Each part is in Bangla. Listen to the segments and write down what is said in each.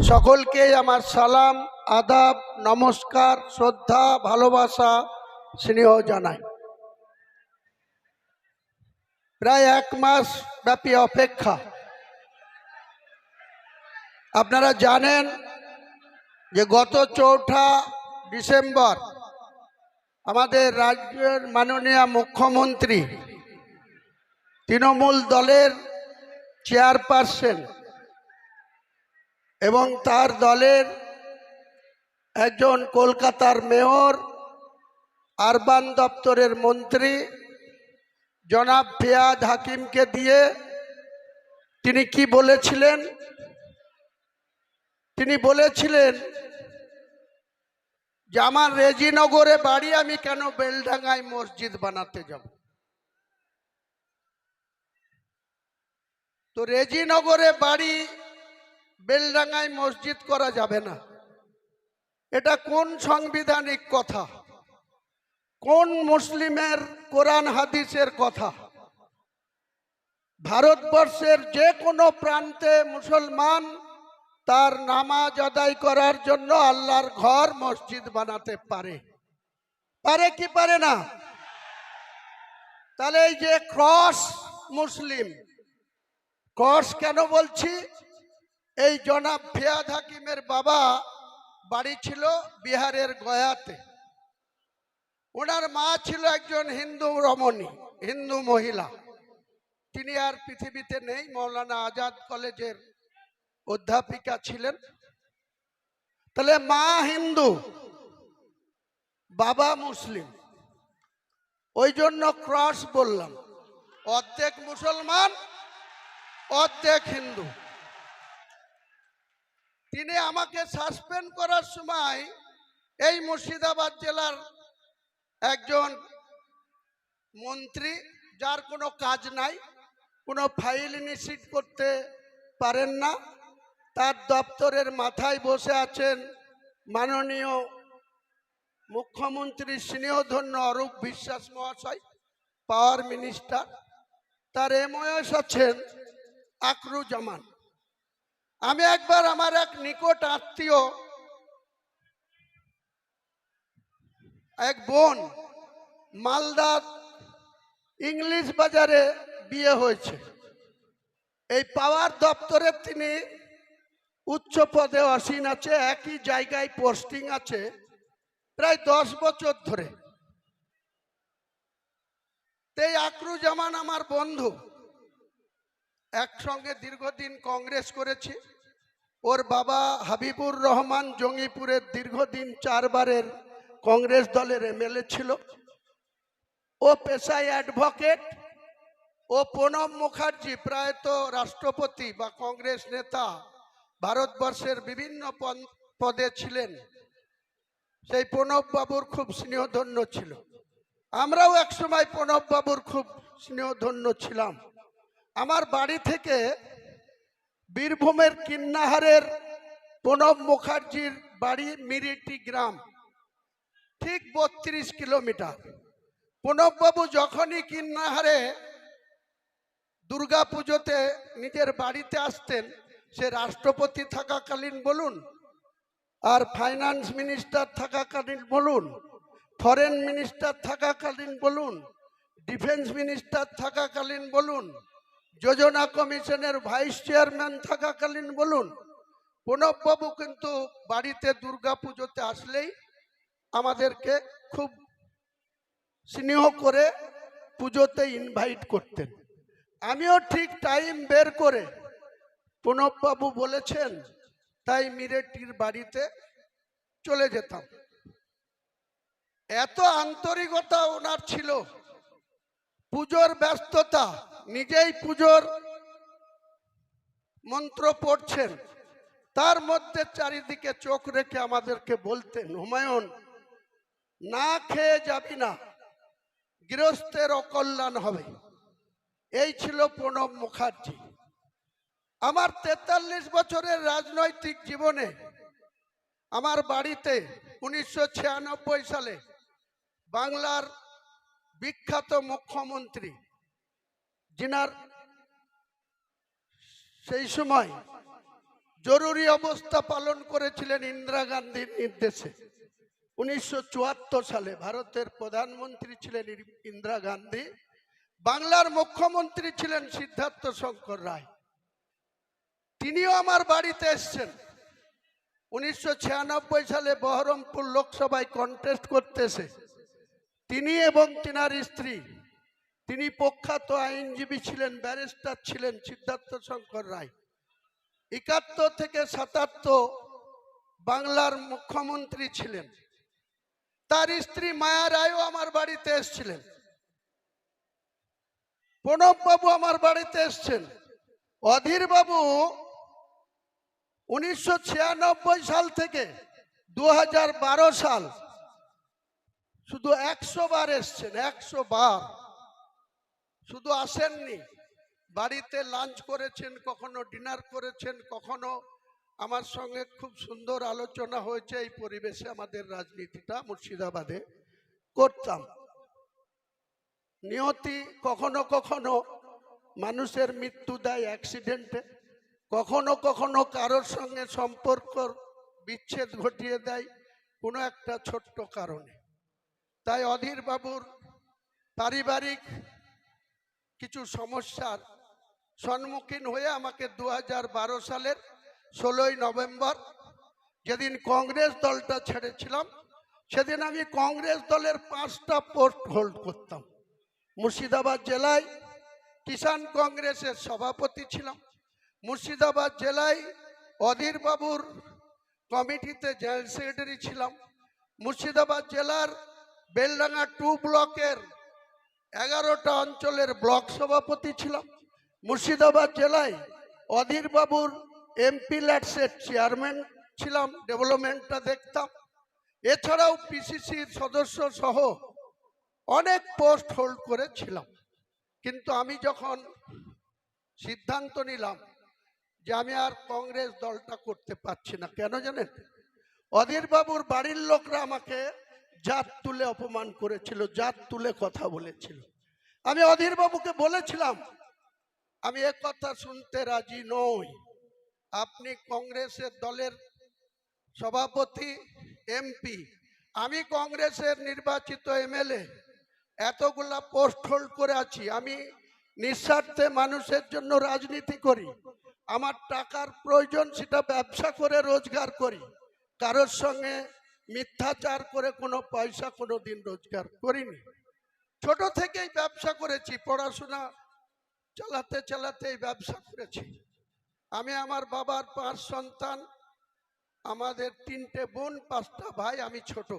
সকলকে আমার সালাম, আদাব, নমস্কার, শ্রদ্ধা, ভালোবাসা, স্নেহ জানাই। প্রায় 1 মাস ব্যাপী অপেক্ষা। আপনারা জানেন যে গত 4 ডিসেম্বর আমাদের রাজ্যের মাননীয় মুখ্যমন্ত্রী, তৃণমূল দলের চেয়ারপারসন এবং তার দলের একজন কলকাতার মেয়র, আরবান দপ্তরের মন্ত্রী জনাব ফিয়াদ হাকিমকে দিয়ে তিনি কি বলেছিলেন? তিনি বলেছিলেন যে আমার রেজিনগরে বাড়ি, আমি কেন বেলডাঙ্গায় মসজিদ বানাতে যাব? তো রেজিনগরে বাড়ি, বেলডাঙ্গায় মসজিদ করা যাবে না। এটা কোন সাংবিধানিক কথা? কোন মুসলিমের কোরআন হাদিসের কথা? ভারতবর্ষের যে কোনো প্রান্তে মুসলমান তার নামাজ আদায় করার জন্য আল্লাহর ঘর মসজিদ বানাতে পারে, পারে কি পারে না? তাহলে এই যে ক্রস মুসলিম, ক্রস কেন বলছি? এই জনাব ফিয়াদ হাকিমের বাবা বাড়ি ছিল বিহারের গয়াতে। ওনার মা ছিল একজন হিন্দু রমণী, হিন্দু মহিলা। তিনি আর পৃথিবীতে নেই, মৌলানা আজাদ কলেজের অধ্যাপিকা ছিলেন। তাহলে মা হিন্দু, বাবা মুসলিম, ওই জন্য ক্রস বললাম। অর্ধেক মুসলমান, অর্ধেক হিন্দু। তিনি আমাকে সাসপেন্ড করার সময় এই মুর্শিদাবাদ জেলার একজন মন্ত্রী, যার কোনো কাজ নাই, কোনো ফাইল ইনিশিয়েট করতে পারেন না, তার দপ্তরের মাথায় বসে আছেন মাননীয় মুখ্যমন্ত্রী স্নেহধন্য অরূপ বিশ্বাস মহাশয়, পাওয়ার মিনিস্টার। তার এমওএস আছেন আকরুজ্জামান। আমি একবার আমার এক নিকট আত্মীয়, এক বোন, মালদার ইংলিশ বাজারে বিয়ে হয়েছে। এই পাওয়ার দপ্তরে তিনি উচ্চ পদে আসীন আছে, একই জায়গায় পোস্টিং আছে প্রায় 10 বছর ধরে। এই আকরুজ্জামান আমার বন্ধু, একসঙ্গে দীর্ঘদিন কংগ্রেস করেছি। ওর বাবা হাবিবুর রহমান জঙ্গিপুরের দীর্ঘদিন 4 বারের কংগ্রেস দলের এমএলএ ছিল। ও পেশায় অ্যাডভোকেট। ও প্রণব মুখার্জি প্রায়ত রাষ্ট্রপতি বা কংগ্রেস নেতা, ভারতবর্ষের বিভিন্ন পদে ছিলেন। সেই প্রণব বাবুর খুব স্নেহধন্য ছিল। আমরাও একসময় প্রণব বাবুর খুব স্নেহধন্য ছিলাম। আমার বাড়ি থেকে বীরভূমের কিন্নাহারের প্রণব মুখার্জির বাড়ি মিরিটি গ্রাম, ঠিক 32 কিলোমিটার। প্রণববাবু যখনই কিন্নাহারে দুর্গাপুজোতে নিজের বাড়িতে আসতেন, সে রাষ্ট্রপতি থাকাকালীন বলুন, আর ফাইন্যান্স মিনিস্টার থাকাকালীন বলুন, ফরেন মিনিস্টার থাকাকালীন বলুন, ডিফেন্স মিনিস্টার থাকাকালীন বলুন, যোজনা কমিশনের ভাইস চেয়ারম্যান থাকাকালীন বলুন, প্রণববাবু কিন্তু বাড়িতে দুর্গাপুজোতে আসলেই আমাদেরকে খুব স্নেহ করে পুজোতে ইনভাইট করতেন। আমিও ঠিক টাইম বের করে, প্রণববাবু বলেছেন তাই মিরেটির বাড়িতে চলে যেতাম। এত আন্তরিকতা ওনার ছিল। পুজোর ব্যস্ততা, নিজেই পুজোর মন্ত্র পড়ছেন, তার মধ্যে চারিদিকে চোখ রেখে আমাদেরকে বলতেন, হুমায়ুন, না খেয়ে যাবি না, গৃহস্থের অকল্যাণ হবে। এই ছিল প্রণব মুখার্জি। আমার 43 বছরের রাজনৈতিক জীবনে আমার বাড়িতে 1996 সালে বাংলার বিখ্যাত মুখ্যমন্ত্রী, যিনার সেই সময় জরুরি অবস্থা পালন করেছিলেন ইন্দিরা গান্ধীর নির্দেশে। 1974 সালে ভারতের প্রধানমন্ত্রী ছিলেন ইন্দিরা গান্ধী, বাংলার মুখ্যমন্ত্রী ছিলেন সিদ্ধার্থ শঙ্কর রায়। তিনিও আমার বাড়িতে এসছেন। 1996 সালে বহরমপুর লোকসভায় কন্টেস্ট করতেছে তিনি এবং তিনার স্ত্রী, তিনি প্রখ্যাত আইনজীবী ছিলেন, ব্যারিস্টার ছিলেন সিদ্ধার্থ শঙ্কর রায়। 71 থেকে 77 বাংলার মুখ্যমন্ত্রী ছিলেন। তার স্ত্রী মায়া রায়ও আমার বাড়িতে এসেছিলেন। প্রণব বাবু আমার বাড়িতে এসছেন। অধীর বাবু 1996 সাল থেকে 2012 সাল শুধু 100 বার এসছেন, 100 বার। শুধু আসেননি, বাড়িতে লাঞ্চ করেছেন, কখনো ডিনার করেছেন, কখনো আমার সঙ্গে খুব সুন্দর আলোচনা হয়েছে। এই পরিবেশে আমাদের রাজনীতিটা মুর্শিদাবাদে করতাম। নিয়তি কখনো কখনো মানুষের মৃত্যু দেয় অ্যাক্সিডেন্টে, কখনো কখনো কারোর সঙ্গে সম্পর্ক বিচ্ছেদ ঘটিয়ে দেয় কোনো একটা ছোট্ট কারণে। তাই অধীর বাবুর পারিবারিক কিছু সমস্যার সম্মুখীন হয়ে আমাকে 2012 সালের 16ই নভেম্বর, যেদিন কংগ্রেস দলটা ছেড়েছিলাম, সেদিন আমি কংগ্রেস দলের 5টা পোস্ট হোল্ড করতাম। মুর্শিদাবাদ জেলায় কিষাণ কংগ্রেসের সভাপতি ছিলাম, মুর্শিদাবাদ জেলায় অধীর বাবুর কমিটিতে জেনারেল সেক্রেটারি ছিলাম, মুর্শিদাবাদ জেলার বেলডাঙ্গা 2 ব্লকের 11টা অঞ্চলের ব্লক সভাপতি ছিলাম, মুর্শিদাবাদ জেলায় অধীর বাবুর এমপি ল্যাডসের চেয়ারম্যান ছিলাম, ডেভেলপমেন্টটা দেখতাম। এছাড়াও পিসিসির সদস্য সহ অনেক পোস্ট হোল্ড করেছিলাম। কিন্তু আমি যখন সিদ্ধান্ত নিলাম যে আমি আর কংগ্রেস দলটা করতে পারছি না, কেন জানেন? অধীর বাবুর বাড়ির লোকরা আমাকে জাত তুলে অপমান করেছিল, জাত তুলে কথা বলেছিল। আমি অধীর বাবুকে বলেছিলাম, আমি এক কথা শুনতে রাজি নই। আপনি কংগ্রেসের দলের সভাপতি, এমপি, আমি কংগ্রেসের নির্বাচিত এমএলএ, এতগুলা পোস্ট হোল্ড করে আছি। আমি নিঃস্বার্থে মানুষের জন্য রাজনীতি করি। আমার টাকার প্রয়োজন, সেটা ব্যবসা করে রোজগার করি। কারোর সঙ্গে মিথ্যাচার করে কোনো পয়সা কোনো দিন রোজগার করিনি। ছোট থেকেই ব্যবসা করেছি, পড়াশোনা চালাতে চালাতে ব্যবসা করেছি। আমি আমার বাবার 5 সন্তান, আমাদের 3টে বোন, 5টা ভাই, আমি ছোট।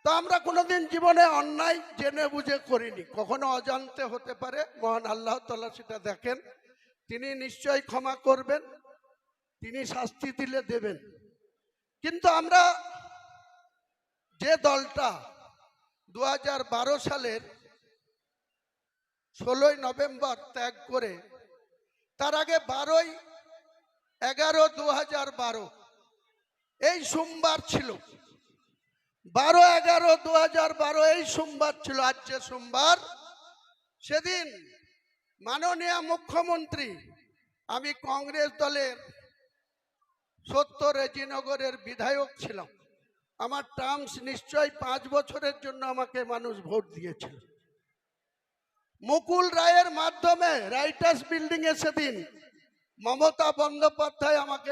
তো আমরা কোনোদিন জীবনে অন্যায় জেনে বুঝে করিনি, কখনো অজান্তে হতে পারে। মহান আল্লাহ তাআলা সেটা দেখেন, তিনি নিশ্চয়ই ক্ষমা করবেন, তিনি শাস্তি দিলে দেবেন। কিন্তু আমরা যে দলটা 2012 সালের 16ই নভেম্বর ত্যাগ করে, তার আগে 12/11/2012 এই সোমবার ছিল, 12/11/2012 এই সোমবার ছিল। আজ যে সোমবার, সেদিন মাননীয় মুখ্যমন্ত্রী, আমি কংগ্রেস দলের 70 রেজিনগরের বিধায়ক ছিলাম। আমার টার্মস নিশ্চয়ই 5 বছরের জন্য আমাকে মানুষ ভোট দিয়েছিল। মুকুল রায়ের মাধ্যমে রাইটার্স বিল্ডিং এ সেদিন মমতা বন্দ্যোপাধ্যায় আমাকে